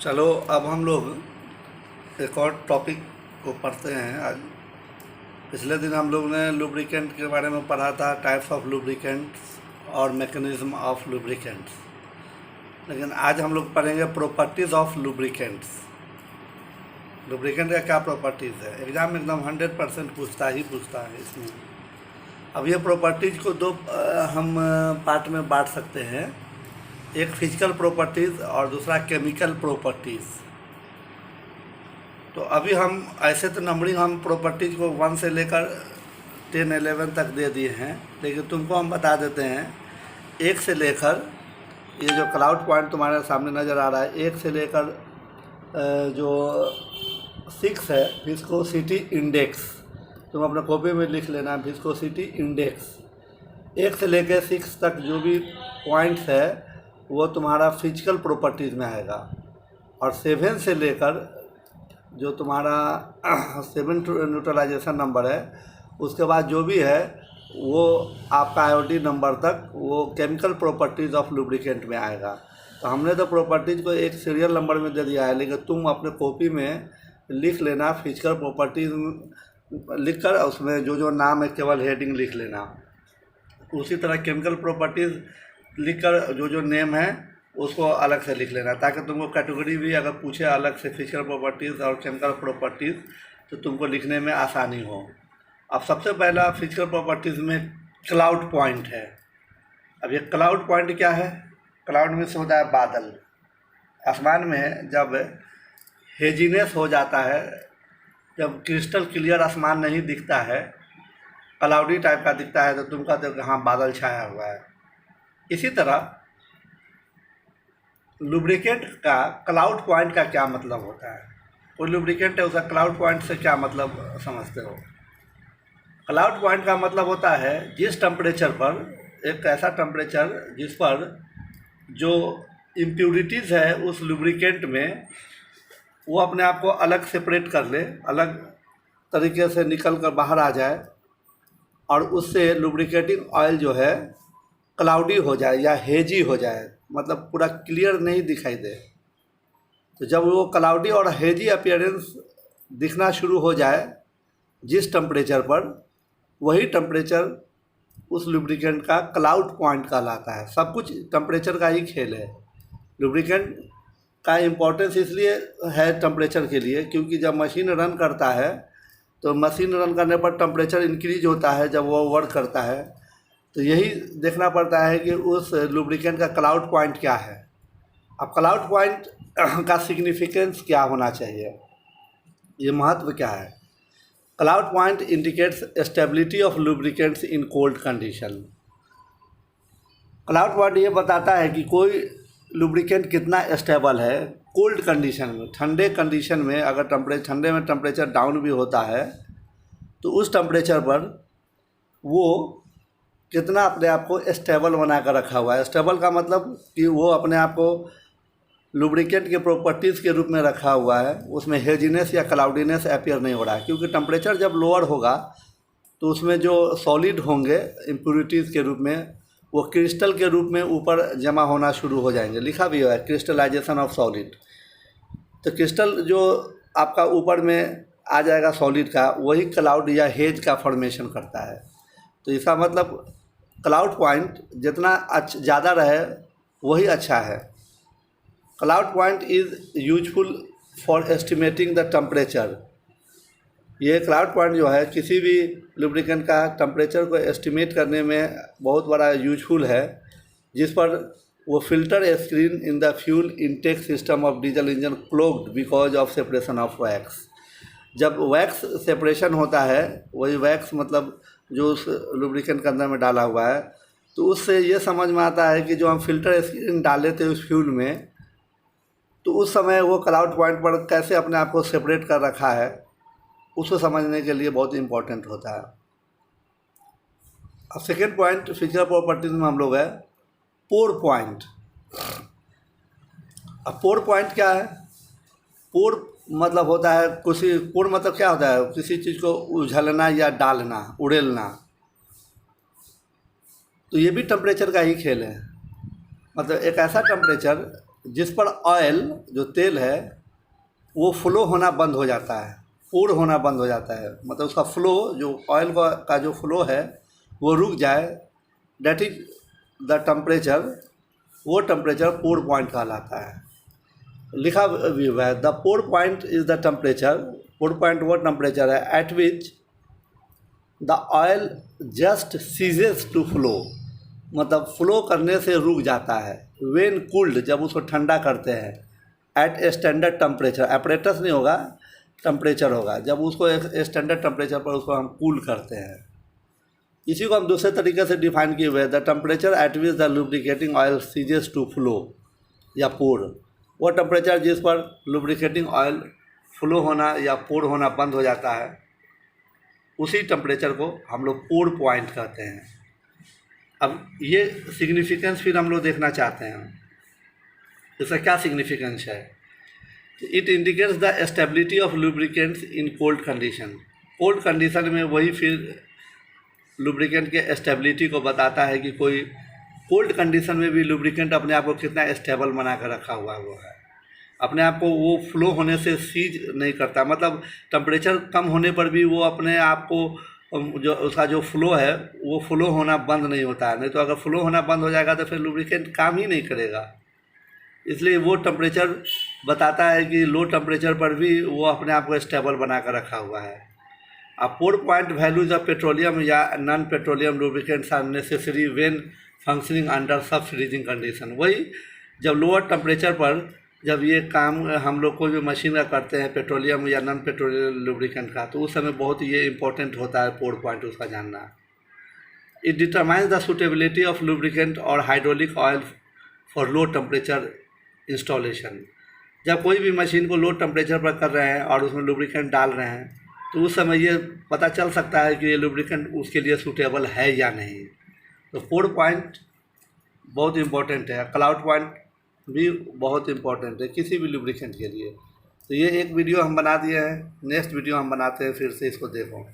चलो अब हम लोग एक और टॉपिक को पढ़ते हैं आज। पिछले दिन हम लोग ने लुब्रिकेंट के बारे में पढ़ा था, टाइप्स ऑफ लुब्रिकेंट्स और मैकेनिज्म ऑफ लुब्रिकेंट्स। लेकिन आज हम लोग पढ़ेंगे प्रॉपर्टीज़ ऑफ लुब्रिकेंट्स। लुब्रिकेंट का क्या प्रॉपर्टीज़ है, एग्ज़ाम में एकदम 100% पूछता है इसमें। अब ये प्रॉपर्टीज़ को दो हम पार्ट में बांट सकते हैं, एक फिजिकल प्रॉपर्टीज़ और दूसरा केमिकल प्रॉपर्टीज़। तो अभी हम ऐसे तो नंबरिंग हम प्रॉपर्टीज़ को 1 से लेकर 10, 11 तक दे दिए हैं, लेकिन तुमको हम बता देते हैं 1 से लेकर, ये जो क्लाउड पॉइंट तुम्हारे सामने नज़र आ रहा है, 1 से लेकर जो 6 है विस्कोसिटी इंडेक्स, तुम अपने कॉपी में लिख लेना विस्कोसिटी इंडेक्स। 1 से लेकर 6 तक जो भी पॉइंट्स है वो तुम्हारा फिजिकल प्रॉपर्टीज़ में आएगा। और 7 से लेकर जो तुम्हारा 7 न्यूट्रलाइजेशन नंबर है, उसके बाद जो भी है वो आपका आयोडी नंबर तक वो केमिकल प्रॉपर्टीज़ ऑफ लुब्रिकेंट में आएगा। तो हमने तो प्रॉपर्टीज़ को एक सीरियल नंबर में दे दिया है, लेकिन तुम अपने कॉपी में लिख लेना फिजिकल प्रॉपर्टीज़ लिख कर उसमें जो जो नाम है केवल हेडिंग लिख लेना। उसी तरह केमिकल प्रॉपर्टीज़ लिखकर जो जो नेम है उसको अलग से लिख लेना, ताकि तुमको कैटेगरी भी अगर पूछे अलग से फिजिकल प्रॉपर्टीज़ और केमिकल प्रॉपर्टीज़ तो तुमको लिखने में आसानी हो। अब सबसे पहला फिजिकल प्रॉपर्टीज़ में क्लाउड पॉइंट है। अब ये क्लाउड पॉइंट क्या है? क्लाउड में से होता है बादल। आसमान में जब हेजीनेस हो जाता है, जब क्रिस्टल क्लियर आसमान नहीं दिखता है, क्लाउडी टाइप का दिखता है, तो तुम कहते हो कि हाँ बादल छाया हुआ है। इसी तरह लुब्रिकेंट का क्लाउड पॉइंट का क्या मतलब होता है? कोई लुब्रिकेंट है, उसका क्लाउड पॉइंट से क्या मतलब समझते हो? क्लाउड पॉइंट का मतलब होता है जिस टेम्परेचर पर, एक ऐसा टेम्परेचर जिस पर जो इम्प्यूरिटीज़ है उस लुब्रिकेंट में वो अपने आप को अलग सेपरेट कर ले, अलग तरीके से निकल कर बाहर आ जाए, और उससे लुब्रिकेटिंग ऑयल जो है क्लाउडी हो जाए या हेजी हो जाए, मतलब पूरा क्लियर नहीं दिखाई दे। तो जब वो क्लाउडी और हेजी अपीयरेंस दिखना शुरू हो जाए जिस टेम्परेचर पर, वही टेम्परेचर उस लुब्रिकेंट का क्लाउड पॉइंट कहलाता है। सब कुछ टेम्परेचर का ही खेल है। लुब्रिकेंट का इम्पोर्टेंस इसलिए है टेम्परेचर के लिए, क्योंकि जब मशीन रन करता है तो मशीन रन करने पर टेम्परेचर इंक्रीज होता है जब वो वर्क करता है। तो यही देखना पड़ता है कि उस लुब्रिकेंट का क्लाउड पॉइंट क्या है। अब क्लाउड पॉइंट का सिग्निफिकेंस क्या होना चाहिए, ये महत्व क्या है? Cloud point indicates stability of lubricants in cold condition. Cloud point ये बताता है कि कोई लुब्रिकेंट कितना स्टेबल है कोल्ड कंडीशन में। ठंडे कंडीशन में अगर ठंडे में टेम्परेचर डाउन भी होता है तो उस टेम्परेचर पर वो कितना अपने आप को स्टेबल बना कर रखा हुआ है। स्टेबल का मतलब कि वो अपने आप को लुब्रिकेंट के प्रॉपर्टीज़ के रूप में रखा हुआ है, उसमें हेजीनेस या क्लाउडीनेस अपीयर नहीं हो रहा है। क्योंकि टेम्परेचर जब लोअर होगा तो उसमें जो सॉलिड होंगे इम्प्यूरिटीज़ के रूप में, वो क्रिस्टल के रूप में ऊपर जमा होना शुरू हो जाएंगे। लिखा भी हुआ है क्रिस्टलाइजेशन ऑफ सॉलिड। तो क्रिस्टल जो आपका ऊपर में आ जाएगा सॉलिड का, वही क्लाउड या हेज का फॉर्मेशन करता है। तो इसका मतलब क्लाउड पॉइंट जितना ज़्यादा रहे वही अच्छा है। Cloud point is useful for estimating the temperature. ये क्लाउड पॉइंट जो है किसी भी लुब्रिकेंट का टेम्परेचर को एस्टिमेट करने में बहुत बड़ा यूजफुल है, जिस पर वो filter screen in the fuel intake system of diesel engine clogged because of separation of wax. जब वैक्स सेपरेशन होता है, वही वैक्स मतलब जो उस लुब्रिकेंट के अंदर में डाला हुआ है, तो उससे ये समझ में आता है कि जो हम फिल्टर स्क्रीन डाले थे उस फ्यूल में, तो उस समय वो क्लाउड पॉइंट पर कैसे अपने आप को सेपरेट कर रखा है, उसको समझने के लिए बहुत इम्पोर्टेंट होता है। अब सेकेंड पॉइंट फिजिकल प्रॉपर्टीज में हम लोग है पोर पॉइंट। अब पोर पॉइंट क्या है? पोर मतलब होता है किसी, पोर मतलब क्या होता है? किसी चीज़ को उझलना या डालना, उड़ेलना। तो ये भी टेम्परेचर का ही खेल है। मतलब एक ऐसा टेम्परेचर जिस पर ऑयल जो तेल है वो फ्लो होना बंद हो जाता है, पोर होना बंद हो जाता है, मतलब उसका फ्लो जो ऑयल का जो फ्लो है वो रुक जाए, दैट इज द टेम्परेचर, वो टेम्परेचर पोर पॉइंट कहलाता है। लिखा भी हुआ है the pour point is the temperature, pour point वो टेम्परेचर है at which the oil just ceases to flow, मतलब फ्लो करने से रुक जाता है। वेन कूल्ड, जब उसको ठंडा करते हैं, eight a standard temperature, apparatus नहीं होगा, टेम्परेचर होगा, जब उसको एक स्टैंडर्ड टेम्परेचर पर उसको हम कूल करते हैं। इसी को हम दूसरे तरीके से डिफाइन किए हुए हैं, the temperature at which the lubricating oil ceases to flow या पोर, वो टेम्परेचर जिस पर लुब्रिकेटिंग ऑयल फ्लो होना या पोर होना बंद हो जाता है, उसी टेम्परेचर को हम लोग पोर पॉइंट कहते हैं। अब ये सिग्निफिकेंस फिर हम लोग देखना चाहते हैं, इसका क्या सिग्निफिकेंस है। It indicates the stability of lubricants in cold condition, cold condition में वही फिर लुब्रिकेंट के स्टेबिलिटी को बताता है कि कोई कोल्ड कंडीशन में भी लुब्रिकेंट अपने आप को कितना स्टेबल बना कर रखा हुआ वो है, अपने आप को वो फ्लो होने से सीज नहीं करता, मतलब टेम्परेचर कम होने पर भी वो अपने आप को जो उसका जो फ्लो है वो फ्लो होना बंद नहीं होता है। नहीं तो अगर फ्लो होना बंद हो जाएगा तो फिर लुब्रिकेंट काम ही नहीं करेगा। इसलिए वो टेम्परेचर बताता है कि लो टेम्परेचर पर भी वो अपने आप को स्टेबल बना कर रखा हुआ है। अब pour point values of petroleum या non petroleum lubricants are necessary when functioning under sub freezing condition, वही जब लोअर टेम्परेचर पर जब ये काम हम लोग कोई भी मशीन का करते हैं पेट्रोलियम या नॉन पेट्रोलियम लुब्रिकेंट का, तो उस समय बहुत ये इंपॉर्टेंट होता है पोर पॉइंट उसका जानना। It determines the suitability of lubricant और hydraulic oil for low temperature installation. जब कोई भी मशीन को लो टेम्परेचर पर कर रहे हैं और उसमें लुब्रिकेंट डाल रहे हैं, तो उस समय ये पता चल सकता है कि ये लुब्रिकेंट उसके लिए सूटेबल है या नहीं। तो पोर पॉइंट बहुत इम्पोर्टेंट है, क्लाउड पॉइंट भी बहुत इम्पोर्टेंट है किसी भी लुब्रिकेंट के लिए। तो ये एक वीडियो हम बना दिए हैं, नेक्स्ट वीडियो हम बनाते हैं, फिर से इसको देखो।